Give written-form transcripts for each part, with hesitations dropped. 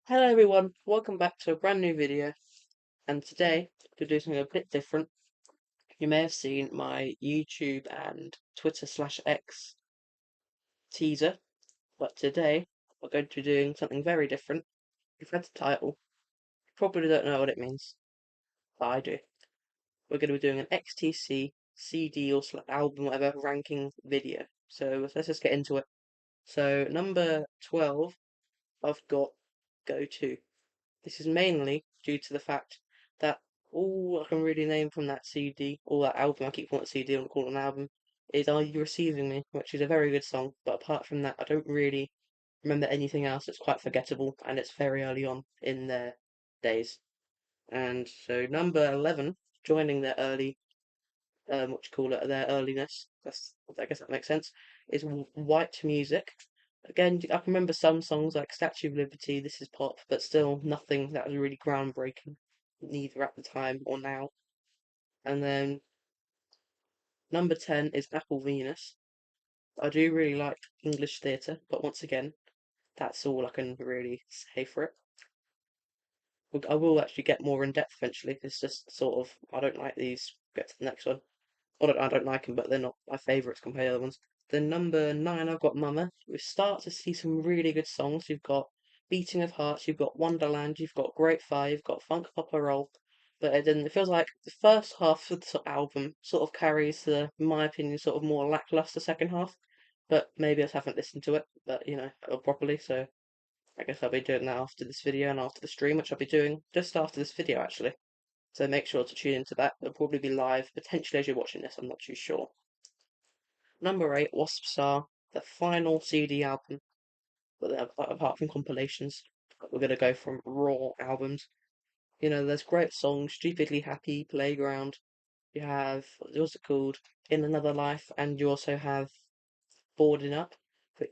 Hello everyone, welcome back to a brand new video, and today we're doing something a bit different. You may have seen my YouTube and Twitter/X teaser, but today we're going to be doing something very different. You've read the title, you probably don't know what it means, but I do. We're going to be doing an XTC CD or album, whatever, ranking video. So let's just get into it. So number 12, I've got Go To. This is mainly due to the fact that all I can really name from that CD, or that album, I keep calling it CD, I don't call it an album, is Are You Receiving Me, which is a very good song, but apart from that, I don't really remember anything else. It's quite forgettable, and it's very early on in their days. And so number 11, joining their early, what you call it, their earliness, I guess that makes sense, is White Music. Again, I can remember some songs like Statue of Liberty, This Is Pop, but still nothing that was really groundbreaking, neither at the time or now. And then number 10 is Apple Venus. I do really like English theatre, but once again, that's all I can really say for it. I will actually get more in depth eventually. It's just sort of, I don't like these. Get to the next one. I don't like them, but they're not my favourites compared to the other ones. Then number 9, I've got Mama. We start to see some really good songs. You've got Beating of Hearts, you've got Wonderland, you've got Great Fire, you've got Funk Papa Roll. But it feels like the first half of the album sort of carries the, in my opinion, sort of more lackluster second half. But maybe I just haven't listened to it, but properly. So I guess I'll be doing that after this video and after the stream, which I'll be doing just after this video actually. So make sure to tune into that. It'll probably be live, potentially as you're watching this, I'm not too sure. Number 8, Wasps are the final CD album, but apart from compilations, we're going to go from raw albums. There's great songs, Stupidly Happy, Playground, you have, what's it called, In Another Life, and you also have Boarding Up,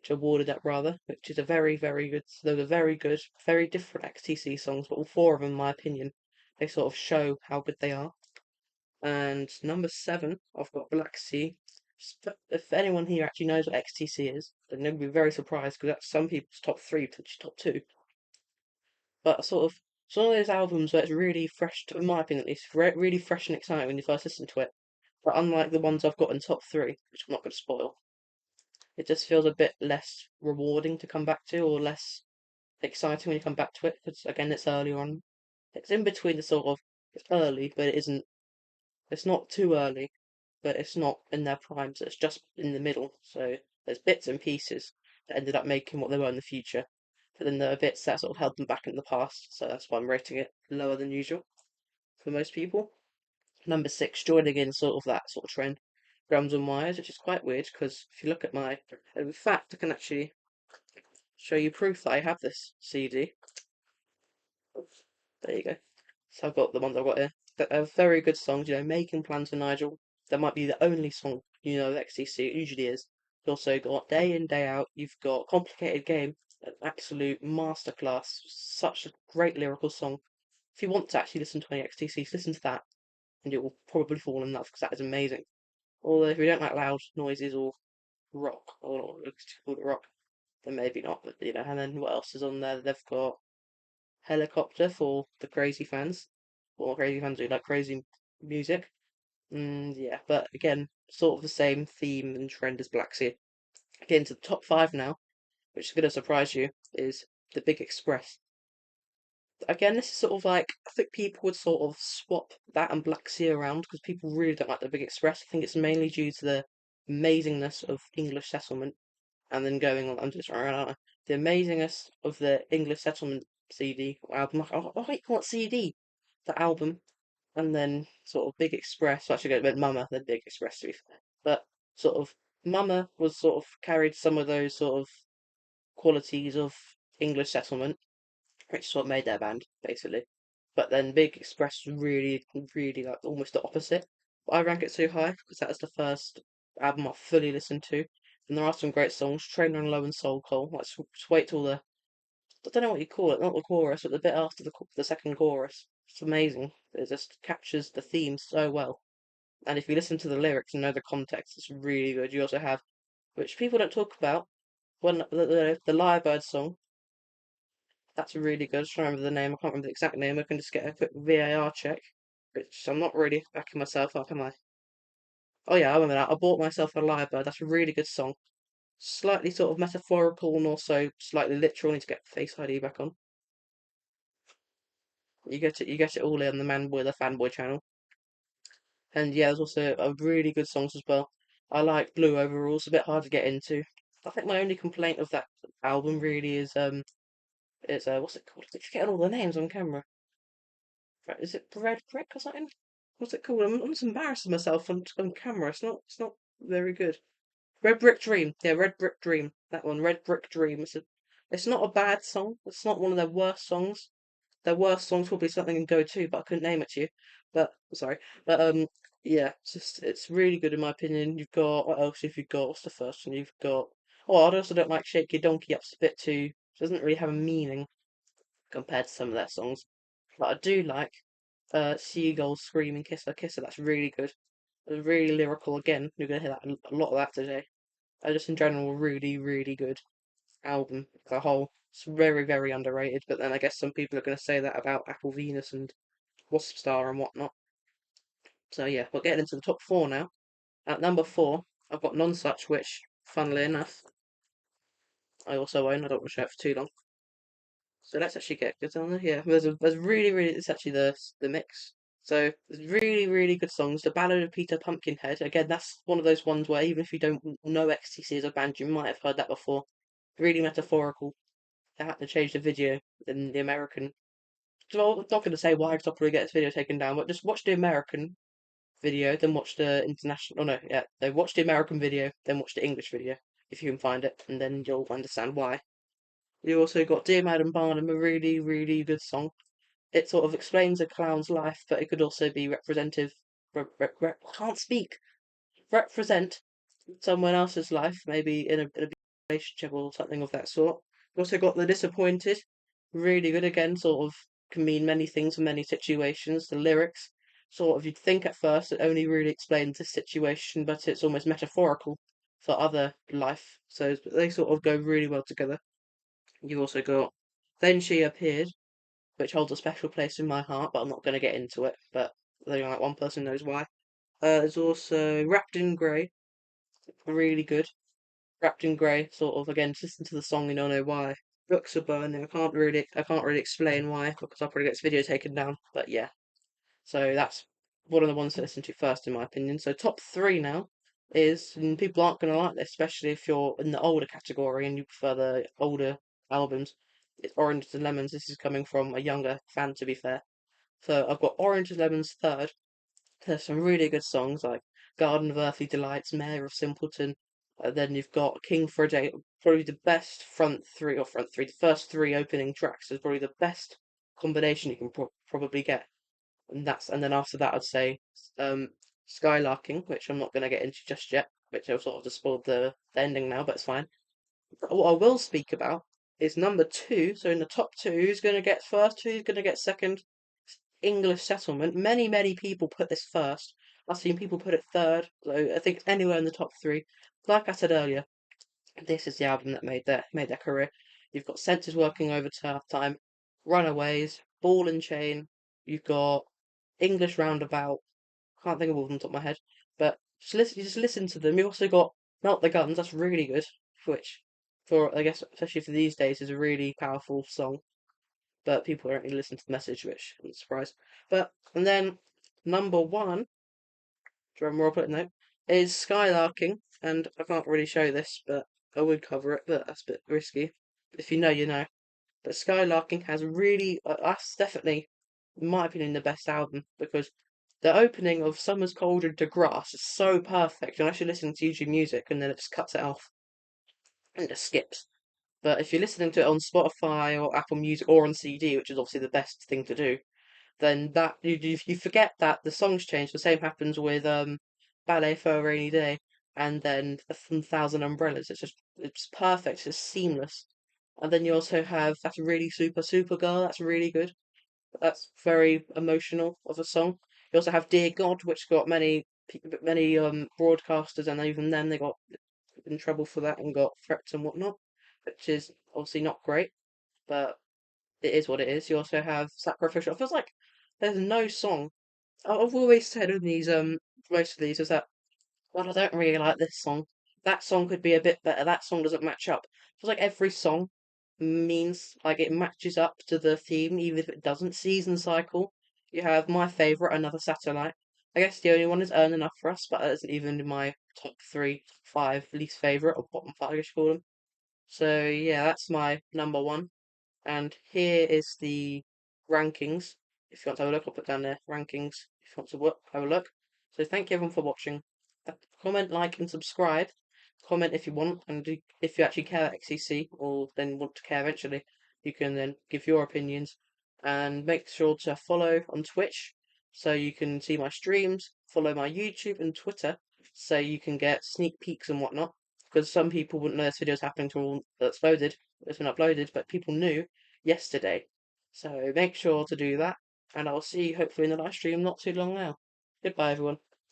Boarded Up rather, which is a very, very good, those are very good, very different XTC songs, but all four of them, in my opinion, they sort of show how good they are. And number 7, I've got Black Sea. If anyone here actually knows what XTC is, then they'll be very surprised because that's some people's top 3, potentially top 2. But sort of, it's one of those albums where it's really fresh, in my opinion at least, really fresh and exciting when you first listen to it. But unlike the ones I've got in top 3, which I'm not going to spoil, it just feels a bit less rewarding to come back to, or less exciting when you come back to it, because again, it's early on. It's in between the sort of, it's early, but it's not too early, but it's not in their prime, so it's just in the middle. So there's bits and pieces that ended up making what they were in the future, but then there are bits that sort of held them back in the past. So that's why I'm rating it lower than usual for most people. Number 6, joining in sort of that sort of trend, Drums and Wires, which is quite weird because if you look at my, in fact, I can actually show you proof that I have this CD. There you go. So I've got the ones I've got here. That are very good songs, Making Plans for Nigel. That might be the only song, of XTC, it usually is. You've also got Day In, Day Out, you've got Complicated Game, an absolute masterclass, such a great lyrical song. If you want to actually listen to any XTCs, listen to that, and you will probably fall in love, because that is amazing. Although if you don't like loud noises or rock, or called it rock, then maybe not, but and then what else is on there? They've got Helicopter for the crazy fans, or crazy fans who like crazy music. Yeah, but again, sort of the same theme and trend as Black Sea. Getting to the top 5 now, which is going to surprise you, is the Big Express. Again, this is sort of like, I think people would sort of swap that and Black Sea around because people really don't like the Big Express. I think it's mainly due to the amazingness of English settlement and then going on. I'm just around the amazingness of the English settlement CD or album. Oh, wait, what CD? The album, and then sort of Big Express. Well, actually, it went Mama, then Big Express to be fair. But sort of Mama was sort of carried some of those sort of qualities of English settlement, which is what made their band basically. But then Big Express was really, really like almost the opposite. But I rank it so high because that was the first album I fully listened to. And there are some great songs, Train on Low and Soul Coal. Like, just wait till the, I don't know what you call it, not the chorus, but the bit after the second chorus. It's amazing. It just captures the theme so well. And if you listen to the lyrics and know the context, it's really good. You also have, which people don't talk about, the Lyrebird song. That's really good. I was trying to remember the name. I can't remember the exact name. I can just get a quick VAR check, which I'm not really backing myself up, am I? Oh yeah, I remember that. I bought myself a Lyrebird. That's a really good song. Slightly sort of metaphorical and also slightly literal. I need to get Face ID back on. You get it all in the Manboy the Fanboy channel. And yeah, there's also a really good songs as well. I like Blue overall. It's a bit hard to get into. I think my only complaint of that album really is what's it called? I keep forgetting all the names on camera. Is it Red Brick or something? What's it called? I'm just embarrassing myself on camera. It's not very good. Red Brick Dream. Yeah, Red Brick Dream. That one. Red Brick Dream. It's not a bad song. It's not one of their worst songs. Their worst song's probably something in Go To, but I couldn't name it to you. But sorry. But yeah, it's really good in my opinion. You've got what else have you got? What's the first one? You've got oh, I also don't like Shake Your Donkey Up's a bit too. It doesn't really have a meaning compared to some of their songs. But I do like Seagull Screaming Kisser Kisser. That's really good. It's really lyrical again. You're gonna hear that a lot of that today. Just in general, really, really good album as a whole. It's very, very underrated, but then I guess some people are going to say that about Apple Venus and Wasp Star and whatnot. So yeah, we're getting into the top four now. At number four, I've got Nonsuch, which, funnily enough, I also own. I don't want to show it for too long. So let's actually get good on there. Yeah, there's really, really, it's actually the mix. So there's really, really good songs. The Ballad of Peter Pumpkinhead. Again, that's one of those ones where even if you don't know XTC as a band, you might have heard that before. Really metaphorical. They had to change the video in the American. So I'm not going to say why, because I'll probably get this video taken down. But just watch the American video, then watch the international. Oh no, yeah, they watch the American video, then watch the English video if you can find it, and then you'll understand why. You also got Dear Madam Barnum, a really, really good song. It sort of explains a clown's life, but it could also be representative. Can't speak. Represent someone else's life, maybe in a relationship or something of that sort. We also got The Disappointed, really good again, sort of can mean many things in many situations. The lyrics, sort of, you'd think at first it only really explains this situation, but it's almost metaphorical for other life. So they sort of go really well together. You've also got Then She Appeared, which holds a special place in my heart, but I'm not going to get into it. But only like one person knows why. There's also Wrapped in Grey, really good. Wrapped in Grey, sort of again, just listen to the song and you'll know why. Books are burning. I can't really explain why because I'll probably get this video taken down. But yeah, so that's one of the ones to listen to first, in my opinion. So top three now is, and people aren't going to like this, especially if you're in the older category and you prefer the older albums. It's Oranges and Lemons. This is coming from a younger fan, to be fair. So I've got Oranges and Lemons third. There's some really good songs like Garden of Earthly Delights, Mayor of Simpleton. Then you've got King for a Day, probably the best front three. The first three opening tracks is probably the best combination you can probably get, and then after that I'd say um, Skylarking, which I'm not going to get into just yet, which I've sort of just spoiled the ending now, but it's fine. But what I will speak about is number two. So in the top two, who's going to get first? Who's going to get second? English Settlement. Many, many people put this first. I've seen people put it third. So I think anywhere in the top three. Like I said earlier, this is the album that made their career. You've got Senses Working Over Time, Runaways, Ball and Chain. You've got English Roundabout. Can't think of all of them on top of my head, but just listen to them. You also got Melt the Guns. That's really good. Which, for I guess especially for these days, is a really powerful song. But people don't really listen to the message, which I'm surprised. But and then number one, drum roll, put it note, is Skylarking, and I can't really show this, but I would cover it, but that's a bit risky. If you know, you know. But Skylarking has really, that's definitely, in my opinion, the best album because the opening of Summer's Cauldron to Grass is so perfect. Unless you're listening to YouTube music and then it just cuts it off and just skips. But if you're listening to it on Spotify or Apple Music or on CD, which is obviously the best thing to do, then that you forget that the songs change. The same happens with Ballet for a Rainy Day and then a Thousand Umbrellas. It's perfect. It's seamless. And then you also have That's Really Super Girl. That's really good. That's very emotional of a song. You also have Dear God, which got many broadcasters, and even then they got in trouble for that and got threats and whatnot, which is obviously not great. But it is what it is. You also have Sacrificial. It feels like there's no song. I've always said in these most of these is that, well, I don't really like this song. That song could be a bit better. That song doesn't match up. Feels like every song means like it matches up to the theme, even if it doesn't. Season cycle. You have my favorite, Another Satellite. I guess the only one is Earn Enough for Us, but that isn't even in my top three, top five least favorite or bottom five, I guess you call them. So yeah, that's my number one. And here is the rankings. If you want to have a look, I'll put down there rankings. If you want to have a look. So thank you everyone for watching. Comment, like, and subscribe. Comment if you want, and if you actually care about XCC or then want to care eventually, you can then give your opinions. And make sure to follow on Twitch so you can see my streams. Follow my YouTube and Twitter so you can get sneak peeks and whatnot. Because some people wouldn't know this video's happening till it's loaded, it's been uploaded, but people knew yesterday. So make sure to do that, and I'll see you hopefully in the live stream not too long now. Goodbye, everyone.